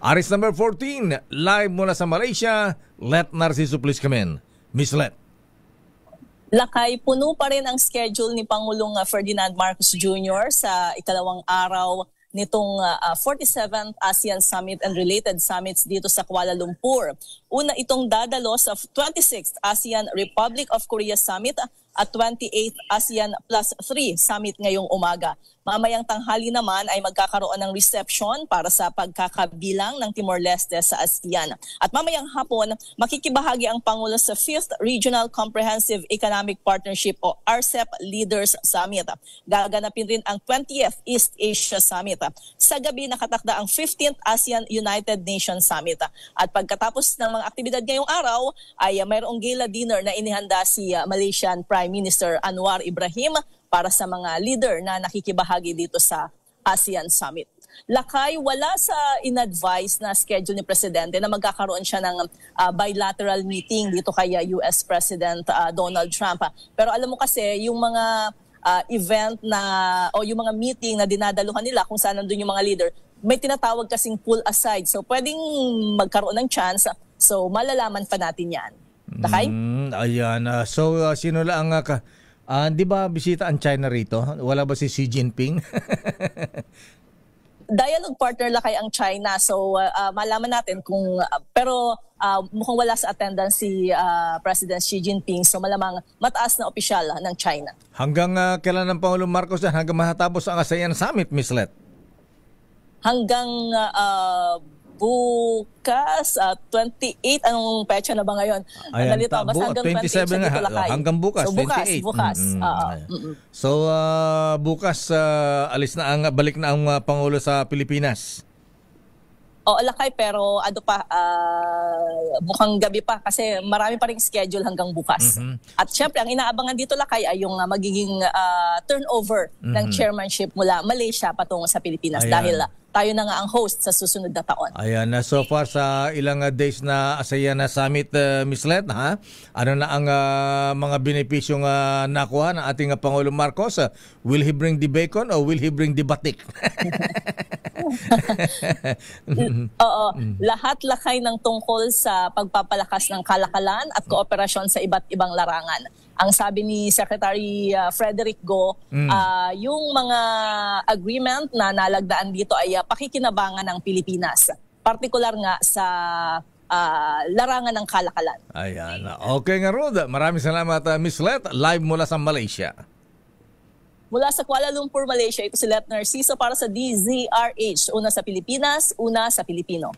Aris number 14, live mula sa Malaysia. Let Narciso please come in. Miss Let. Lakay, puno pa rin ang schedule ni Pangulong Ferdinand Marcos Jr. sa ikalawang araw nitong 47th ASEAN Summit and related summits dito sa Kuala Lumpur. Una itong dadalo sa 26th ASEAN Republic of Korea Summit at 28th ASEAN Plus 3 Summit ngayong umaga. Mamayang tanghali naman ay magkakaroon ng reception para sa pagkakabilang ng Timor-Leste sa ASEAN. At mamayang hapon, makikibahagi ang Pangulo sa 5th Regional Comprehensive Economic Partnership o RCEP Leaders Summit. Gaganapin rin ang 20th East Asia Summit. Sa gabi, nakatakda ang 15th ASEAN United Nations Summit. At pagkatapos ng mga aktibidad ngayong araw, ay mayroong gala dinner na inihanda si Malaysian Prime Minister Anwar Ibrahim para sa mga leader na nakikibahagi dito sa ASEAN Summit. Lakay, wala sa in-advise na schedule ni Presidente na magkakaroon siya ng bilateral meeting dito kay US President Donald Trump. Pero alam mo kasi, yung mga event na o yung mga meeting na dinadaluhan nila kung saan nandun yung mga leader, may tinatawag kasing pull aside. So pwedeng magkaroon ng chance. So malalaman pa natin yan. Lakay? Ayan. Sino lang di ba bisita ang China rito? Wala ba si Xi Jinping? Dialogue partner Lakay ang China. So malaman natin kung pero mukhang wala sa attendance si President Xi Jinping. So malamang mataas na opisyal ng China. Hanggang kailan ng Pangulong Marcos yan? Hanggang matatapos ang ASEAN Summit, Miss Let? Hanggang bukas, 28, anong petsa na ba ngayon? Ayan, Basta hanggang 27 nga, hanggang bukas, so, bukas, 28. Bukas. So, bukas, balik na ang Pangulo sa Pilipinas. Oo, Lakay, pero mukhang gabi pa kasi marami pa rin schedule hanggang bukas. At syempre, ang inaabangan dito, Lakay, ay yung magiging turnover ng chairmanship mula Malaysia patungo sa Pilipinas. Ayan. Dahil tayo na nga ang host sa susunod na taon. Ayan, so far sa ilang days na ASEAN Summit, Miss Let, ano na ang mga benepisyong nakuha ng ating Pangulong Marcos? Will he bring the bacon or will he bring the batik? Oo, lahat Lakay ng tungkol sa pagpapalakas ng kalakalan at kooperasyon sa iba't ibang larangan. Ang sabi ni Secretary Frederick Go, yung mga agreement na nalagdaan dito ay pakikinabangan ng Pilipinas. Partikular nga sa larangan ng kalakalan. Ayan. Okay nga, Rod. Maraming salamat, Miss Let. Live mula sa Malaysia. Mula sa Kuala Lumpur, Malaysia, ito si Let Narciso para sa DZRH. Una sa Pilipinas, una sa Pilipino.